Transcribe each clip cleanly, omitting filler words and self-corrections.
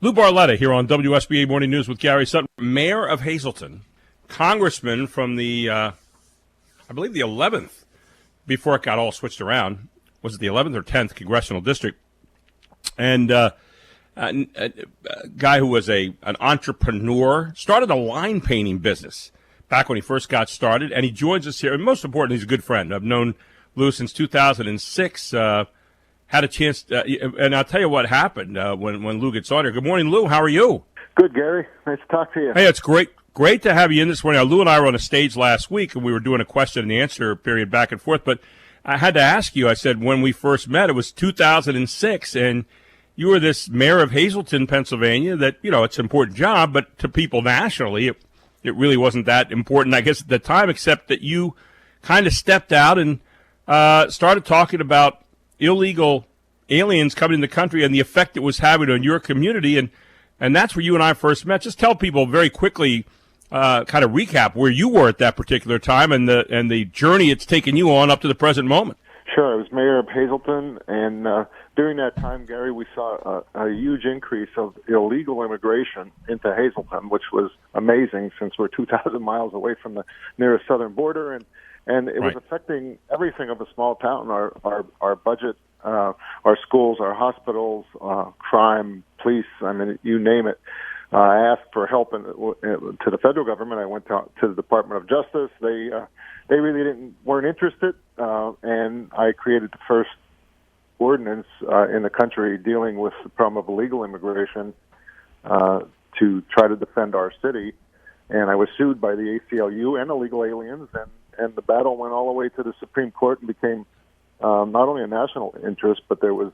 Lou Barletta here on WSBA Morning News with Gary Sutton. Mayor of Hazelton, congressman from the, I believe the 11th, before it got all switched around. Was it the 11th or 10th congressional district? And a guy who was an entrepreneur, started a line painting business back when he first got started, and he joins us here. And most important, he's a good friend. I've known Lou since 2006. Had a chance, and I'll tell you what happened when Lou gets on here. Good morning, Lou. How are you? Good, Gary. Nice to talk to you. Hey, it's great to have you in this morning. Lou and I were on a stage last week, and we were doing a question and answer period back and forth. But I had to ask you, I said, when we first met, it was 2006, and you were this mayor of Hazelton, Pennsylvania, that, it's an important job, but to people nationally, it really wasn't that important, I guess, at the time, except that you kind of stepped out and started talking about illegal aliens coming in the country and the effect it was having on your community, and that's where you and I first met. Just tell people very quickly, kind of recap where you were at that particular time and the journey it's taken you on up to the present moment. Sure, I was mayor of Hazelton, and during that time, Gary, we saw a huge increase of illegal immigration into Hazelton, which was amazing since we're 2,000 miles away from the nearest southern border, and it was affecting everything of a small town, our budget, our schools, our hospitals, crime, police, I mean, you name it. I asked for help to the federal government. I went to the Department of Justice. They really weren't interested, and I created the first ordinance in the country dealing with the problem of illegal immigration to try to defend our city. And I was sued by the ACLU and illegal aliens, and the battle went all the way to the Supreme Court and became not only a national interest, but there was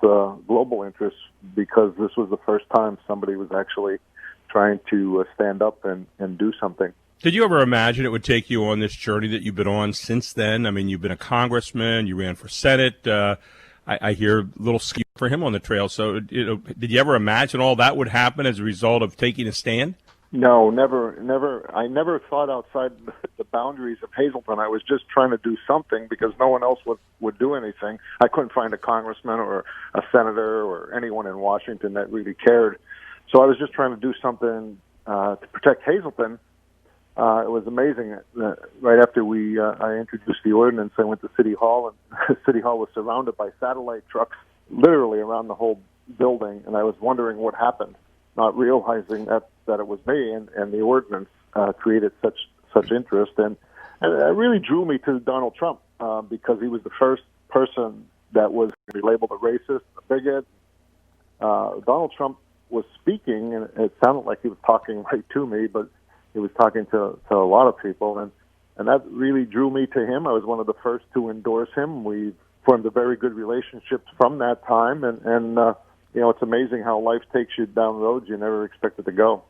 global interest, because this was the first time somebody was actually trying to stand up and do something. Did you ever imagine it would take you on this journey that you've been on since then? I mean, you've been a congressman, you ran for Senate. I hear a little skew for him on the trail. So, did you ever imagine all that would happen as a result of taking a stand? No, never. I never thought outside the boundaries of Hazelton. I was just trying to do something because no one else would do anything. I couldn't find a congressman or a senator or anyone in Washington that really cared. So I was just trying to do something to protect Hazelton. It was amazing. Right after I introduced the ordinance, I went to City Hall, and City Hall was surrounded by satellite trucks literally around the whole building, and I was wondering what happened, not realizing that it was me, and the ordinance created such interest, and it really drew me to Donald Trump because he was the first person that was labeled a racist, a bigot. Donald Trump was speaking, and it sounded like he was talking right to me, but he was talking to a lot of people, and that really drew me to him. I was one of the first to endorse him. We formed a very good relationship from that time, and it's amazing how life takes you down roads you never expected to go.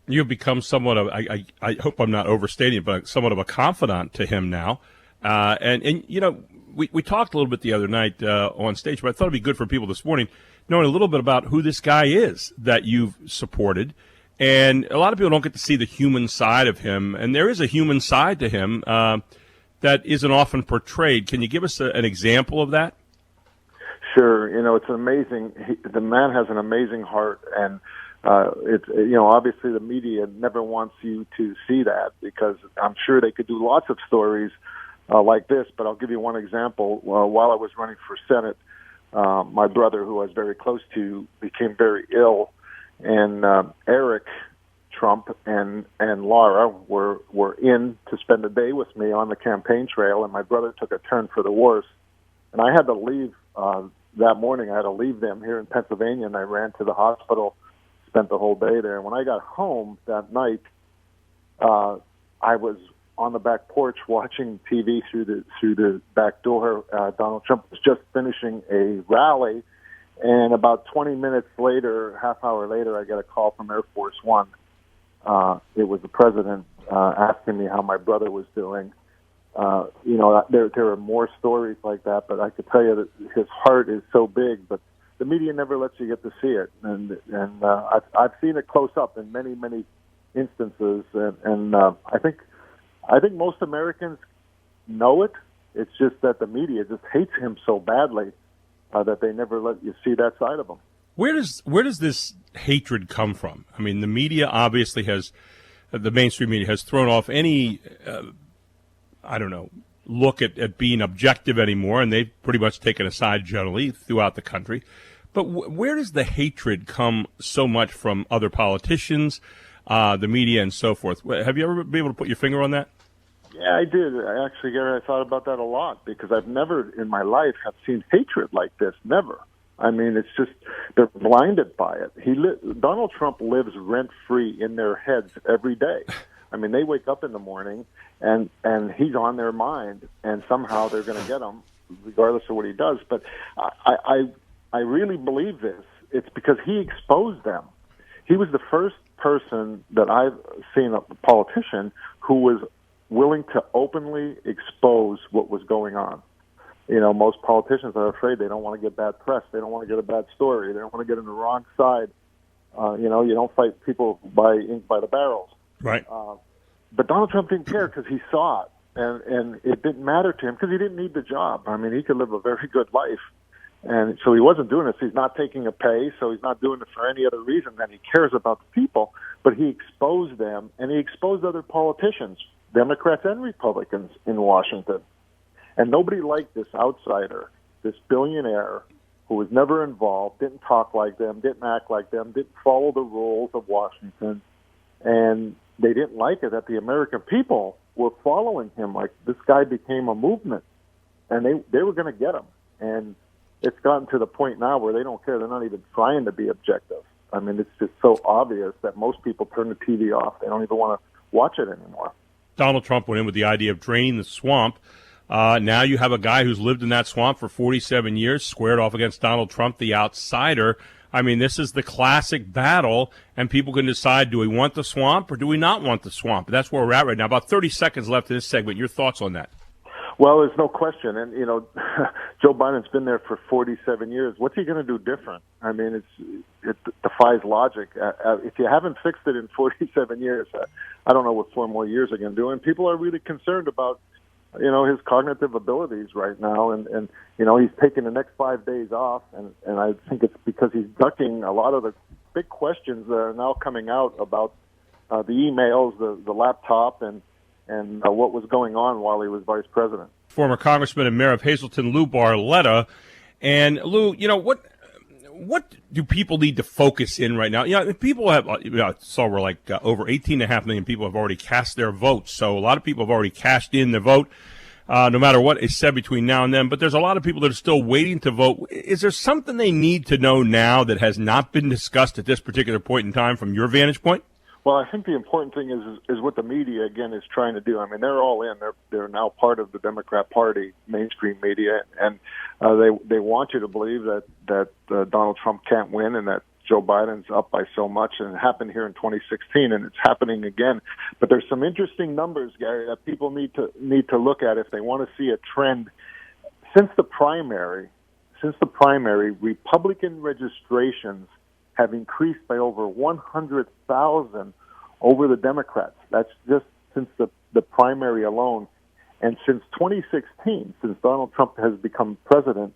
You've become somewhat of, I hope I'm not overstating it, but somewhat of a confidant to him now. We talked a little bit the other night on stage, but I thought it'd be good for people this morning knowing a little bit about who this guy is that you've supported. And a lot of people don't get to see the human side of him, and there is a human side to him that isn't often portrayed. Can you give us an example of that? Sure. It's amazing. The man has an amazing heart, and obviously the media never wants you to see that, because I'm sure they could do lots of stories like this, but I'll give you one example. While I was running for Senate, my brother, who I was very close to, became very ill, and Eric Trump and Laura were in to spend a day with me on the campaign trail, and my brother took a turn for the worse. And I had to leave that morning. I had to leave them here in Pennsylvania, and I ran to the hospital, spent the whole day there. And when I got home that night, I was on the back porch watching TV through the back door. Donald Trump was just finishing a rally, and about 20 minutes later, half hour later, I got a call from Air Force One. It was the president asking me how my brother was doing. There are more stories like that, but I could tell you that his heart is so big, but the media never lets you get to see it. And I've seen it close up in many, many instances, and I think most Americans know it. It's just that the media just hates him so badly that they never let you see that side of him. Where does this hatred come from? I mean, the media obviously the mainstream media has thrown off any, look at being objective anymore, and they've pretty much taken a side generally throughout the country. But where does the hatred come so much from other politicians, the media, and so forth? Have you ever been able to put your finger on that? Yeah, I did. Actually, Gary, I thought about that a lot because I've never in my life have seen hatred like this. Never. I mean, it's just they're blinded by it. Donald Trump lives rent-free in their heads every day. I mean, they wake up in the morning and he's on their mind, and somehow they're going to get him, regardless of what he does. But I really believe this. It's because he exposed them. He was the first person that I've seen, a politician, who was willing to openly expose what was going on. You know, most politicians are afraid. They don't want to get bad press. They don't want to get a bad story. They don't want to get on the wrong side. You don't fight people by ink by the barrels. Right. But Donald Trump didn't care because he saw it, and it didn't matter to him because he didn't need the job. I mean, he could live a very good life. And so he wasn't doing this. He's not taking a pay, so he's not doing it for any other reason than he cares about the people. But he exposed them, and he exposed other politicians, Democrats and Republicans in Washington. And nobody liked this outsider, this billionaire who was never involved, didn't talk like them, didn't act like them, didn't follow the rules of Washington. And they didn't like it that the American people were following him. Like, this guy became a movement, and they were going to get him. And it's gotten to the point now where they don't care. They're not even trying to be objective. I mean, it's just so obvious that most people turn the TV off. They don't even want to watch it anymore. Donald Trump went in with the idea of draining the swamp. Now you have a guy who's lived in that swamp for 47 years, squared off against Donald Trump, the outsider. I mean, this is the classic battle, and people can decide, do we want the swamp or do we not want the swamp? That's where we're at right now. About 30 seconds left in this segment. Your thoughts on that? Well, there's no question. And, Joe Biden's been there for 47 years. What's he going to do different? I mean, it defies logic. If you haven't fixed it in 47 years, I don't know what 4 more years are going to do. And people are really concerned about, his cognitive abilities right now. And he's taking the next 5 days off. And I think it's because he's ducking a lot of the big questions that are now coming out about the emails, the laptop, and what was going on while he was vice president. Former Congressman and Mayor of Hazelton, Lou Barletta. And Lou, what do people need to focus in right now? People have, so we're like over 18.5 million people have already cast their votes. So a lot of people have already cashed in their vote, no matter what is said between now and then. But there's a lot of people that are still waiting to vote. Is there something they need to know now that has not been discussed at this particular point in time from your vantage point? Well, I think the important thing is what the media, again, is trying to do. I mean, they're all in. They're now part of the Democrat Party, mainstream media, and they want you to believe that Donald Trump can't win and that Joe Biden's up by so much. And it happened here in 2016, and it's happening again. But there's some interesting numbers, Gary, that people need to look at if they want to see a trend. Since the primary, Republican registrations have increased by over 100,000 over the Democrats. That's just since the primary alone. And since 2016, since Donald Trump has become president,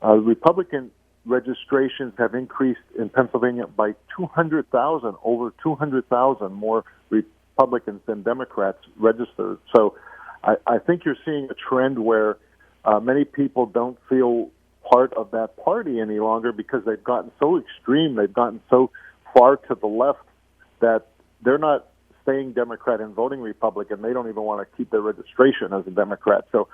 Republican registrations have increased in Pennsylvania by 200,000, over 200,000 more Republicans than Democrats registered. So I think you're seeing a trend where many people don't feel part of that party any longer because they've gotten so extreme, they've gotten so far to the left that they're not staying Democrat and voting Republican. They don't even want to keep their registration as a Democrat. So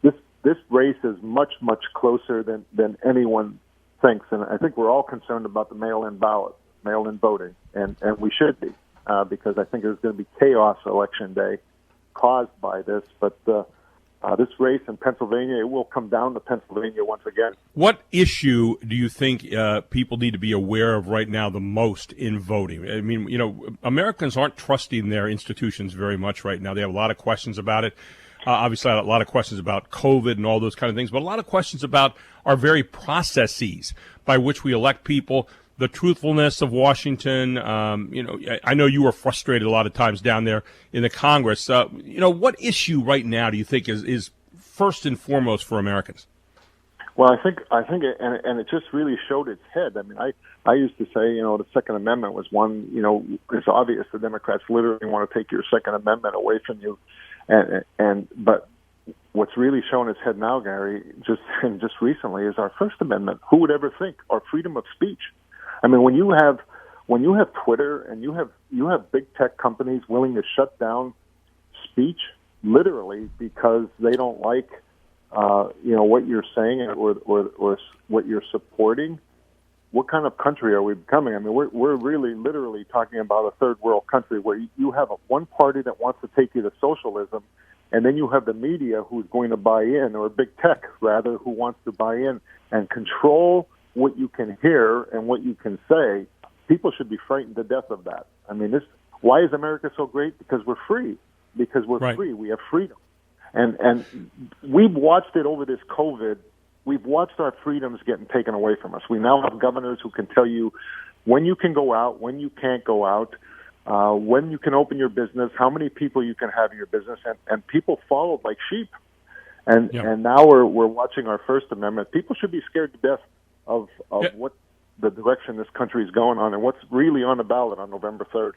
this race is much, much closer than anyone thinks. And I think we're all concerned about the mail-in ballot, mail-in voting, and we should be because I think there's going to be chaos election day caused by this. But this race in Pennsylvania, it will come down to Pennsylvania once again. What issue do you think people need to be aware of right now the most in voting? I mean, Americans aren't trusting their institutions very much right now. They have a lot of questions about it. Obviously, a lot of questions about COVID and all those kind of things, but a lot of questions about our very processes by which we elect people, the truthfulness of Washington. I know you were frustrated a lot of times down there in the Congress. What issue right now do you think is first and foremost for Americans? Well, I think, it, and it just really showed its head. I mean, I used to say, the Second Amendment was one, it's obvious the Democrats literally want to take your Second Amendment away from you. But what's really shown its head now, Gary, just recently, is our First Amendment. Who would ever think our freedom of speech? I mean, when you have Twitter and you have big tech companies willing to shut down speech literally because they don't like what you're saying or what you're supporting, what kind of country are we becoming? I mean, we're really literally talking about a third world country where you have one party that wants to take you to socialism, and then you have the media who's going to buy in, or big tech rather, who wants to buy in and control what you can hear and what you can say. People should be frightened to death of that. I mean, why is America so great? Because we're free. Because we're right. free. We have freedom. And we've watched it over this COVID. We've watched our freedoms getting taken away from us. We now have governors who can tell you when you can go out, when you can't go out, when you can open your business, how many people you can have in your business, and people followed like sheep. And now we're watching our First Amendment. People should be scared to death of what the direction this country is going on and what's really on the ballot on November 3rd.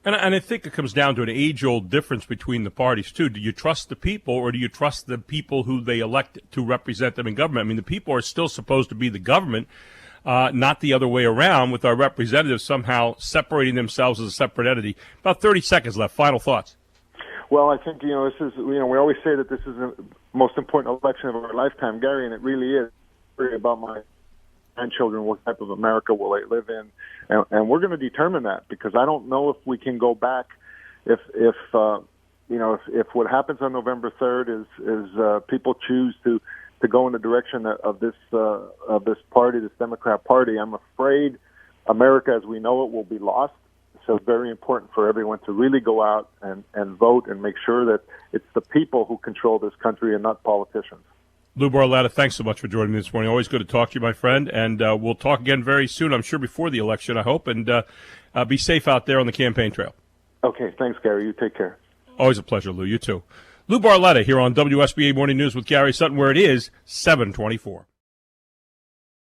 And I think it comes down to an age-old difference between the parties, too. Do you trust the people, or do you trust the people who they elect to represent them in government? I mean, the people are still supposed to be the government, not the other way around, with our representatives somehow separating themselves as a separate entity. About 30 seconds left. Final thoughts. Well, I think, this is, we always say that this is the most important election of our lifetime, Gary, and it really is. Really about my grandchildren, what type of America will they live in, and we're going to determine that, because I don't know if we can go back if what happens on November 3rd is people choose to go in the direction of this party, this Democrat Party. I'm afraid America as we know it will be lost. So it's very important for everyone to really go out and vote and make sure that it's the people who control this country and not politicians. Lou Barletta, thanks so much for joining me this morning. Always good to talk to you, my friend, and we'll talk again very soon, I'm sure before the election, I hope, and be safe out there on the campaign trail. Okay, thanks, Gary. You take care. Always a pleasure, Lou. You too. Lou Barletta here on WSBA Morning News with Gary Sutton, where it is 7:24.